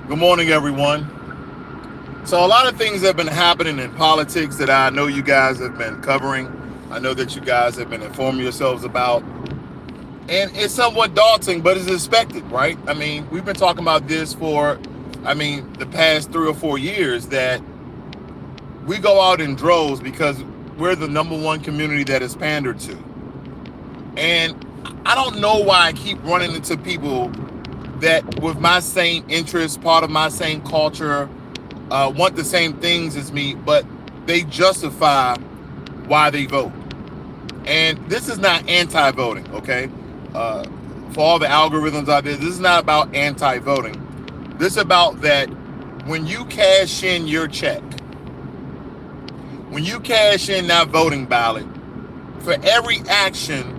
Good morning, everyone. So a lot of things have been happening in politics that I know you guys have been covering. I know that you guys have been informing yourselves about. And it's somewhat daunting, but it's expected, right? I mean, we've been talking about this for, the past 3 or 4 years, that we go out in droves because we're the #1 community that is pandered to. And I don't know why I keep running into people that with my same interests, part of my same culture, want the same things as me, but they justify why they vote. And this is not anti-voting, okay? For all the algorithms out there, this is not about anti-voting. This is about that when you cash in your check, when you cash in that voting ballot, for every action,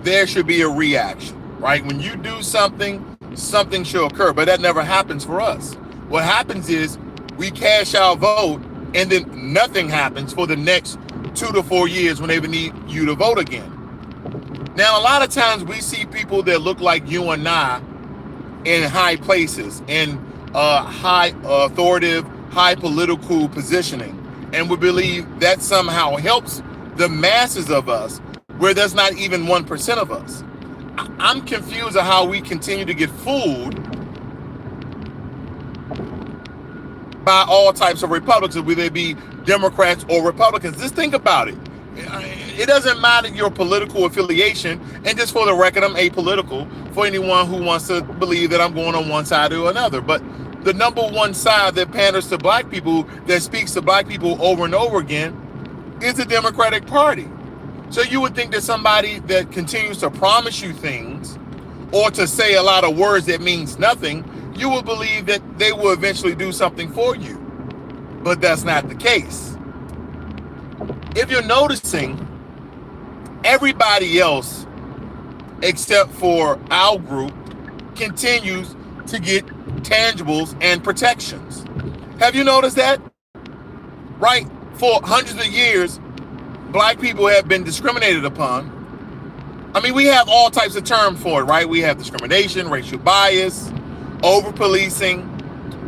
there should be a reaction, right? When you do something, something should occur, but that never happens for us. What happens is we cash our vote and then nothing happens for the next 2 to 4 years when they need you to vote again. Now, a lot of times we see people that look like you and I in high places, in high authoritative, high political positioning, and we believe that somehow helps the masses of us where there's not even 1% of us. I'm confused at how we continue to get fooled by all types of Republicans, whether they be Democrats or Republicans. Just think about it. It doesn't matter your political affiliation, and just for the record, I'm apolitical for anyone who wants to believe that I'm going on one side or another. But the #1 side that panders to black people, that speaks to black people over and over again, is the Democratic Party. So you would think that somebody that continues to promise you things or to say a lot of words that means nothing, you would believe that they will eventually do something for you. But that's not the case. If you're noticing, everybody else except for our group continues to get tangibles and protections. Have you noticed that? Right? For hundreds of years, black people have been discriminated upon. I mean, we have all types of terms for it, right? We have discrimination, racial bias, over-policing,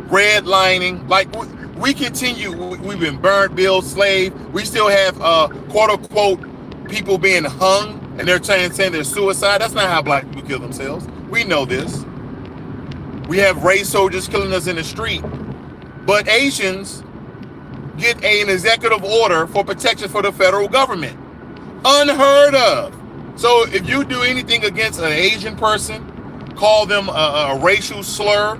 redlining. Like, we continue, we've been burned, billed, slaved. We still have, quote-unquote, people being hung, and they're saying they're suicide. That's not how black people kill themselves. We know this. We have race soldiers killing us in the street. But Asians get an executive order for protection for the federal government. Unheard of. So if you do anything against an Asian person, call them a racial slur,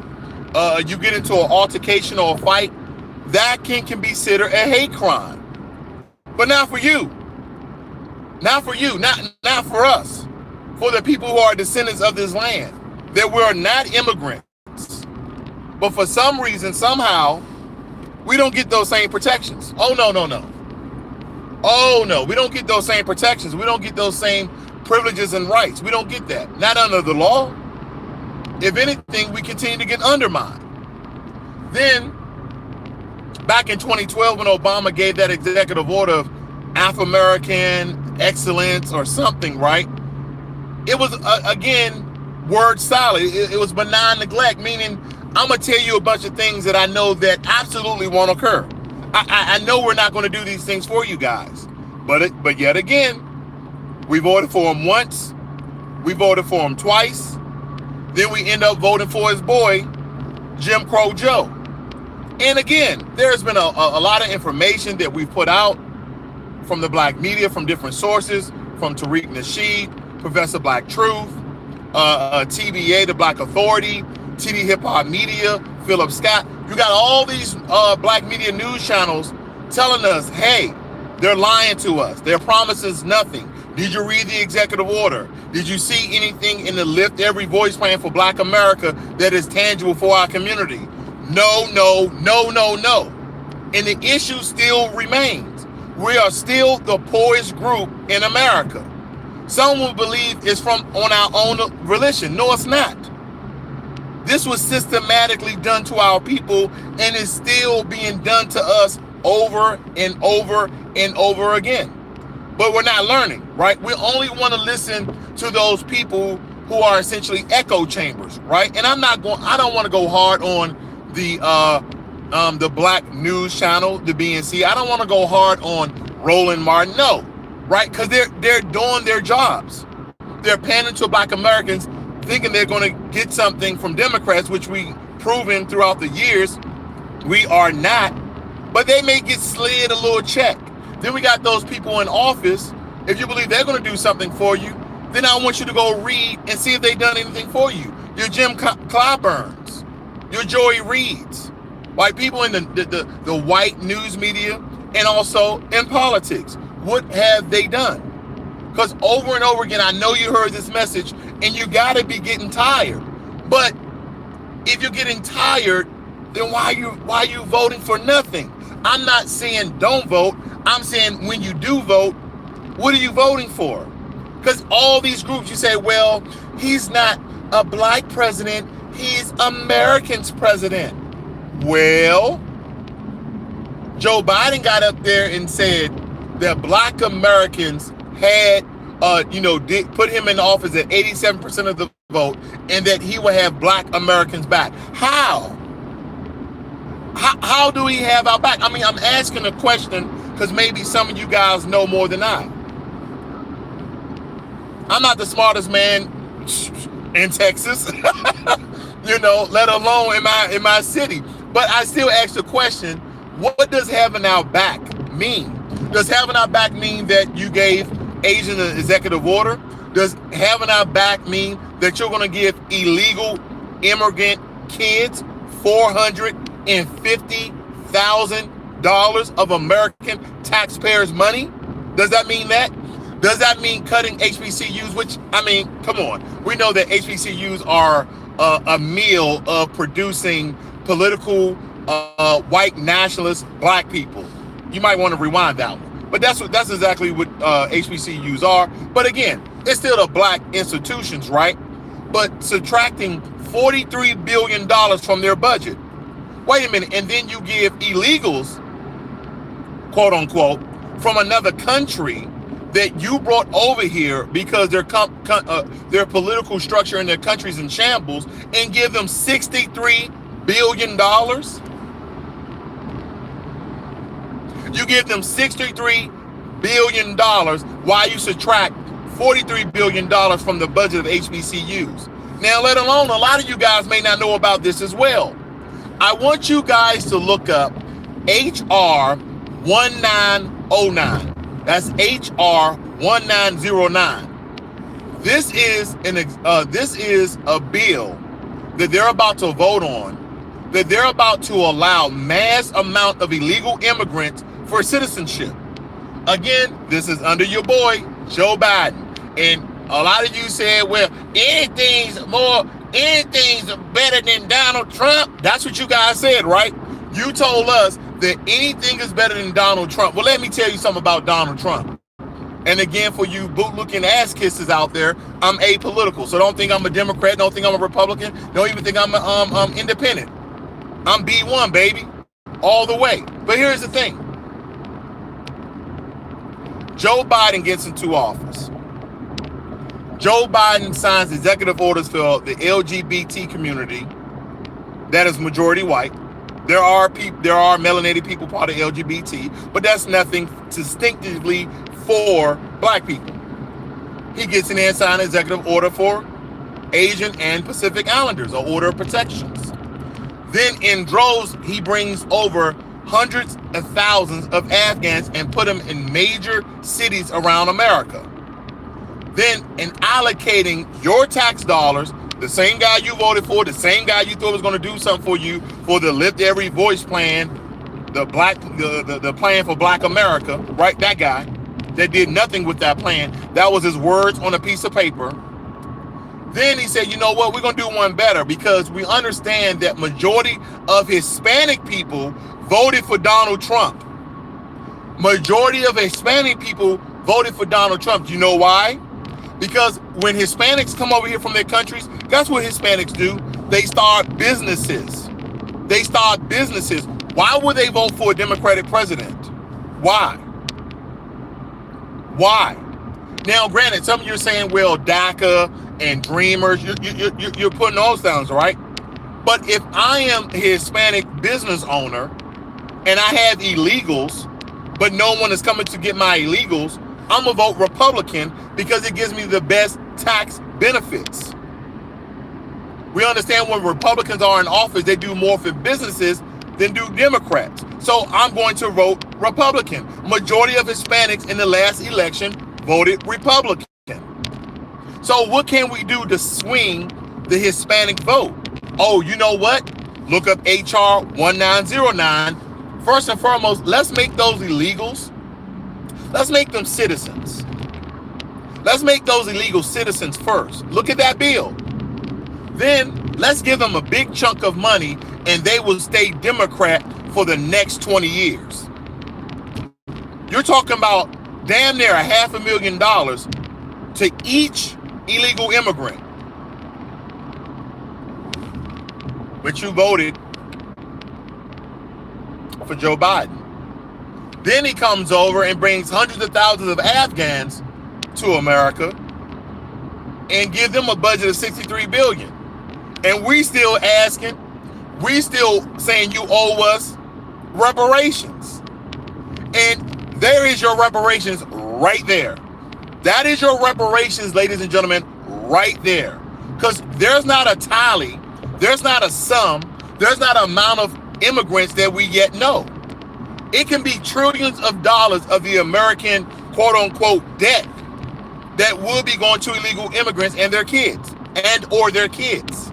you get into an altercation or a fight, that can be considered a hate crime. But not for you. Not for you. Not for us. For the people who are descendants of this land. That we're not immigrants. But for some reason, somehow, we don't get those same protections. Oh, no. Oh, no. We don't get those same protections. We don't get those same privileges and rights. We don't get that. Not under the law. If anything, we continue to get undermined. Then, back in 2012, when Obama gave that executive order of Afro-American excellence or something, right? It was, again, word salad. It was benign neglect, meaning I'm going to tell you a bunch of things that I know that absolutely won't occur. I know we're not going to do these things for you guys. But yet again, we voted for him once. We voted for him twice. Then we end up voting for his boy, Jim Crow Joe. And again, there's been a lot of information that we've put out from the black media, from different sources, from Tariq Nasheed, Professor Black Truth, TBA, the Black Authority, TD Hip Hop Media, Philip Scott. You got all these black media news channels telling us, hey, they're lying to us. Their promises nothing. Did you read the executive order? Did you see anything in the Lift Every Voice plan for Black America that is tangible for our community? No. And the issue still remains. We are still the poorest group in America. Some will believe it's from on our own volition. No, it's not. This was systematically done to our people and is still being done to us over and over and over again. But we're not learning, right? We only want to listen to those people who are essentially echo chambers, right? And I don't want to go hard on the black news channel, the BNC. I don't want to go hard on Roland Martin, no, right? Because they're doing their jobs. They're pandering to black Americans, thinking they're going to get something from Democrats, which we proven throughout the years we are not. But they may get slid a little check. Then we got those people in office. If you believe they're going to do something for you, then I want you to go read and see if they've done anything for you. Your Jim Clyburns, your Joy Reids, white people in the white news media, and also in politics. What have they done? Because over and over again, I know you heard this message, and you got to be getting tired. But if you're getting tired, then why are you voting for nothing? I'm not saying don't vote. I'm saying when you do vote, what are you voting for? Because all these groups, you say, well, he's not a black president, he's American's president. Well, Joe Biden got up there and said that black Americans had, put him in office at 87% of the vote, and that he will have black Americans back. How? How do we have our back? I mean, I'm asking a question because maybe some of you guys know more than I. I'm not the smartest man in Texas, let alone in my city. But I still ask the question, what does having our back mean? Does having our back mean that you gave Asian an executive order? Does having our back mean that you're going to give illegal immigrant kids $450,000 of American taxpayers' money? Does that mean that? Does that mean cutting HBCUs? Which, I mean, come on. We know that HBCUs are a meal of producing political white nationalist black people. You might want to rewind that one. But that's exactly what HBCUs are. But again, it's still the black institutions, right? But subtracting $43 billion from their budget. Wait a minute, and then you give illegals, quote unquote, from another country that you brought over here because their political structure in their country's in shambles, and give them $63 billion. You give them $63 billion while you subtract $43 billion from the budget of HBCUs. Now, let alone, a lot of you guys may not know about this as well. I want you guys to look up HR 1909. That's HR 1909. This is a bill that they're about to vote on, that they're about to allow mass amount of illegal immigrants for citizenship. Again, this is under your boy, Joe Biden. And a lot of you said, well, anything's better than Donald Trump. That's what you guys said, right? You told us that anything is better than Donald Trump. Well, let me tell you something about Donald Trump. And again, for you boot-looking ass kisses out there, I'm apolitical. So don't think I'm a Democrat. Don't think I'm a Republican. Don't even think I'm independent. I'm B1, baby, all the way. But here's the thing. Joe Biden gets into office. Joe Biden signs executive orders for the LGBT community that is majority white. There are melanated people part of LGBT, but that's nothing distinctively for black people. He gets in there and signs an executive order for Asian and Pacific Islanders, an order of protections. Then in droves, he brings over hundreds of thousands of Afghans and put them in major cities around America. Then in allocating your tax dollars, the same guy you voted for, the same guy you thought was going to do something for you for the Lift Every Voice plan, the plan for Black America, right? That guy that did nothing with that plan. That was his words on a piece of paper. Then he said, you know what, we're going to do one better because we understand that majority of Hispanic people voted for Donald Trump. Majority of Hispanic people voted for Donald Trump. Do you know why? Because when Hispanics come over here from their countries, that's what Hispanics do. They start businesses. Why would they vote for a Democratic president? Why? Now, granted, some of you are saying, well, DACA and Dreamers, you're putting those down, right? But if I am a Hispanic business owner and I have illegals, but no one is coming to get my illegals, I'm gonna vote Republican because it gives me the best tax benefits. We understand when Republicans are in office, they do more for businesses than do Democrats. So I'm going to vote Republican. Majority of Hispanics in the last election voted Republican. So what can we do to swing the Hispanic vote? Oh, you know what? Look up HR 1909. First and foremost, let's make those illegals, let's make them citizens. Let's make those illegal citizens first. Look at that bill. Then let's give them a big chunk of money and they will stay Democrat for the next 20 years. You're talking about damn near $500,000 to each illegal immigrant. But you voted for Joe Biden. Then he comes over and brings hundreds of thousands of Afghans to America and give them a budget of $63 billion. And we still asking, we still saying you owe us reparations. And there is your reparations right there. That is your reparations, ladies and gentlemen, right there. Because there's not a tally, there's not a sum, there's not an amount of immigrants that we yet know. It can be trillions of dollars of the American quote unquote debt that will be going to illegal immigrants and their kids or their kids.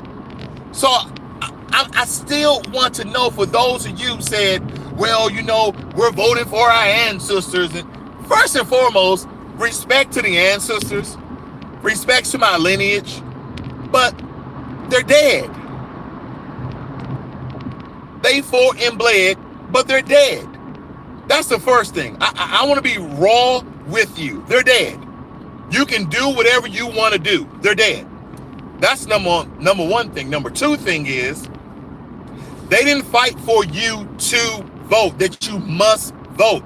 So I still want to know, for those of you who said, well, you know, we're voting for our ancestors. And first and foremost, respect to the ancestors, respect to my lineage, but they're dead. They fought and bled, but they're dead. That's the first thing. I want to be raw with you. They're dead. You can do whatever you want to do. They're dead. That's number one thing. Number two thing is, they didn't fight for you to vote, that you must vote.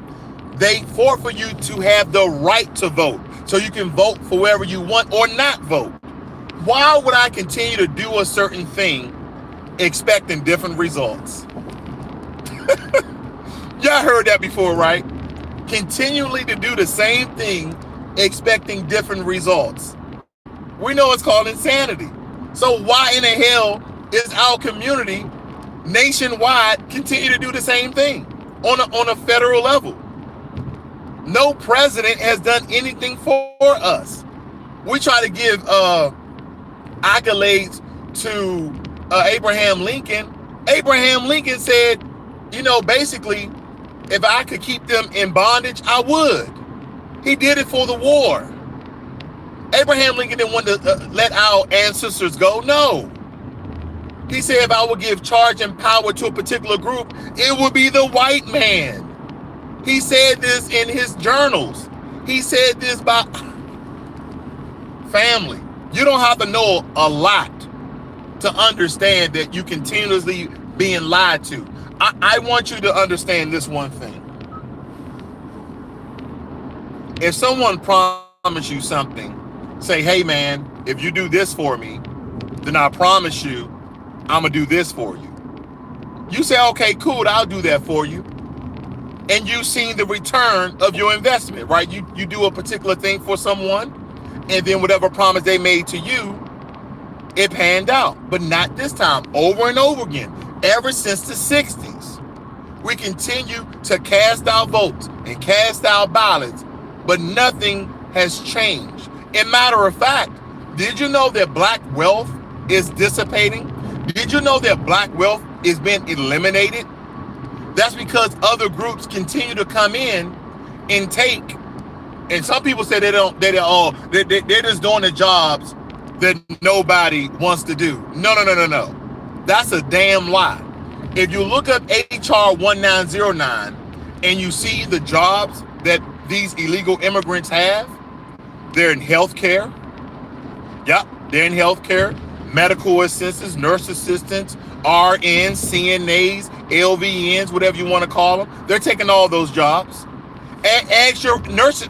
They fought for you to have the right to vote, so you can vote for whoever you want or not vote. Why would I continue to do a certain thing expecting different results? Y'all heard that before, right? Continually to do the same thing expecting different results. We know it's called insanity. So why in the hell is our community nationwide continue to do the same thing on a federal level? No president has done anything for us. We try to give accolades to Abraham Lincoln. Abraham Lincoln said, you know, basically, if I could keep them in bondage, I would. He did it for the war. Abraham Lincoln didn't want to let our ancestors go. No. He said if I would give charge and power to a particular group, it would be the white man. He said this in his journals. He said this by family. You don't have to know a lot to understand that you continuously being lied to. I want you to understand this one thing. If someone promised you something, say, hey man, if you do this for me, then I promise you, I'm gonna do this for you. You say, okay, cool, I'll do that for you. And you've seen the return of your investment, right? You do a particular thing for someone, and then whatever promise they made to you, it panned out. But not this time, over and over again. Ever since the 60s, we continue to cast our votes and cast our ballots, but nothing has changed. In matter of fact, did you know that black wealth is dissipating? Did you know that black wealth is being eliminated? That's because other groups continue to come in and take. And some people say they're just doing the jobs that nobody wants to do. No. That's a damn lie. If you look up HR 1909 and you see the jobs that these illegal immigrants have, they're in healthcare. Yep, they're in healthcare. Medical assistants, nurse assistants, RNs, CNAs, LVNs, whatever you want to call them. They're taking all those jobs. Ask your nurse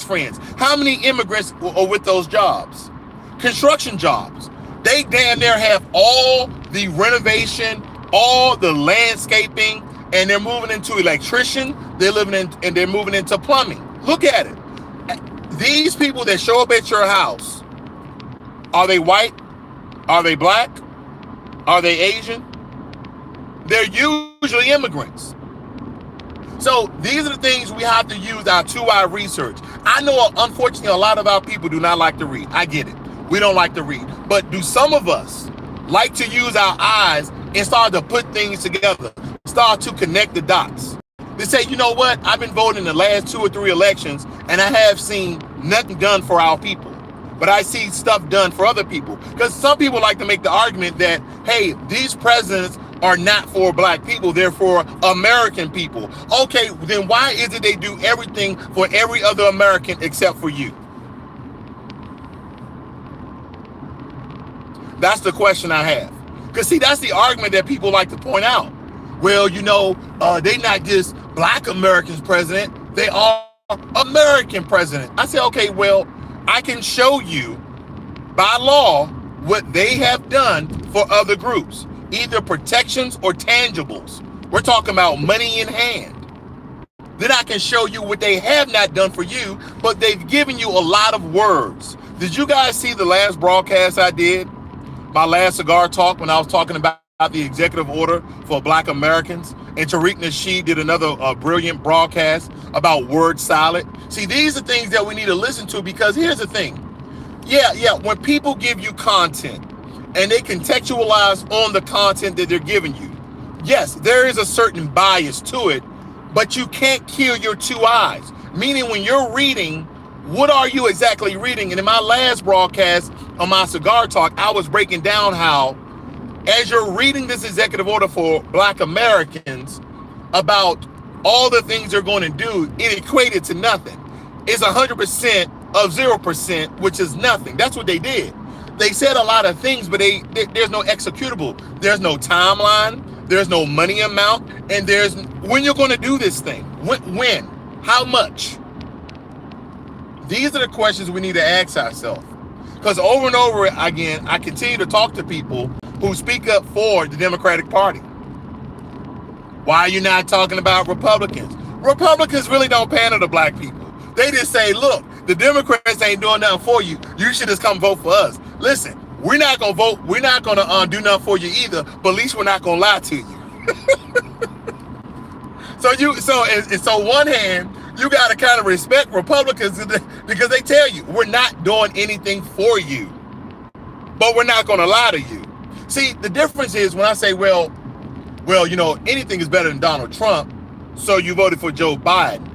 friends, how many immigrants are with those jobs? Construction jobs. They damn near have all the renovation, all the landscaping, and they're moving into electrician. They're moving into plumbing. Look at it. These people that show up at your house, are they white? Are they black? Are they Asian? They're usually immigrants. So these are the things we have to use our 2-eye research. I know, unfortunately, a lot of our people do not like to read. I get it. We don't like to read. But do some of us like to use our eyes and start to put things together, start to connect the dots? They say, you know what? I've been voting in the last 2 or 3 elections, and I have seen nothing done for our people. But I see stuff done for other people. Because some people like to make the argument that, hey, these presidents are not for black people, they're for American people. Okay, then why is it they do everything for every other American except for you? That's the question I have. Because see, that's the argument that people like to point out. Well, you know, they not just black Americans president, they are American president. I say, okay, well, I can show you by law what they have done for other groups, either protections or tangibles. We're talking about money in hand. Then I can show you what they have not done for you, but they've given you a lot of words. Did you guys see the last broadcast I did? My last cigar talk, when I was talking about the executive order for black Americans, and Tariq Nasheed did another brilliant broadcast about word salad. See, these are things that we need to listen to, because here's the thing. Yeah, when people give you content and they contextualize on the content that they're giving you, yes, there is a certain bias to it, but you can't kill your 2 eyes. Meaning when you're reading, what are you exactly reading? And in my last broadcast on my cigar talk, I was breaking down how, as you're reading this executive order for black Americans about all the things they're going to do, it equated to nothing. It's 100% of 0%, which is nothing. That's what they did. They said a lot of things, but there's no executable. There's no timeline. There's no money amount. And there's when you're going to do this thing. When? How much? These are the questions we need to ask ourselves. Because over and over again, I continue to talk to people who speak up for the Democratic Party. Why are you not talking about Republicans? Republicans really don't pander to black people. They just say, look, the Democrats ain't doing nothing for you. You should just come vote for us. Listen, we're not going to vote. We're not going to do nothing for you either, but at least we're not going to lie to you. So one hand, you got to kind of respect Republicans because they tell you, we're not doing anything for you, but we're not going to lie to you. See, the difference is when I say, well, you know, anything is better than Donald Trump, so you voted for Joe Biden.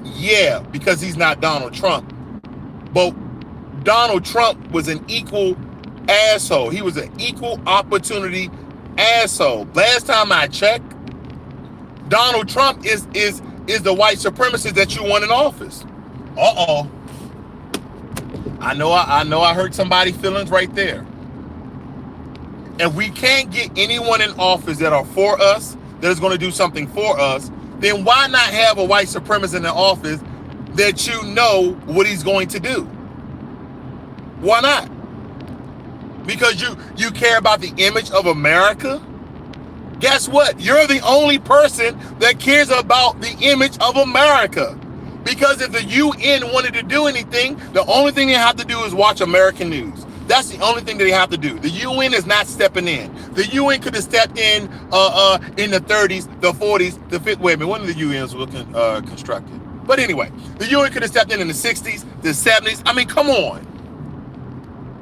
Yeah, because he's not Donald Trump. But Donald Trump was an equal asshole. He was an equal opportunity asshole. Last time I checked, Donald Trump is the white supremacist that you want in office. Uh-oh. I know I hurt somebody's feelings right there. And we can't get anyone in office that are for us, that is going to do something for us, then why not have a white supremacist in the office that you know what he's going to do? Why not? Because you care about the image of America? Guess what? You're the only person that cares about the image of America. Because if the UN wanted to do anything, the only thing they have to do is watch American news. That's the only thing that they have to do. The UN is not stepping in. The UN could have stepped in the 30s, the 40s, the 50s. Wait a minute, when the UNs were constructed? But anyway, the UN could have stepped in the 60s, the 70s. I mean, come on.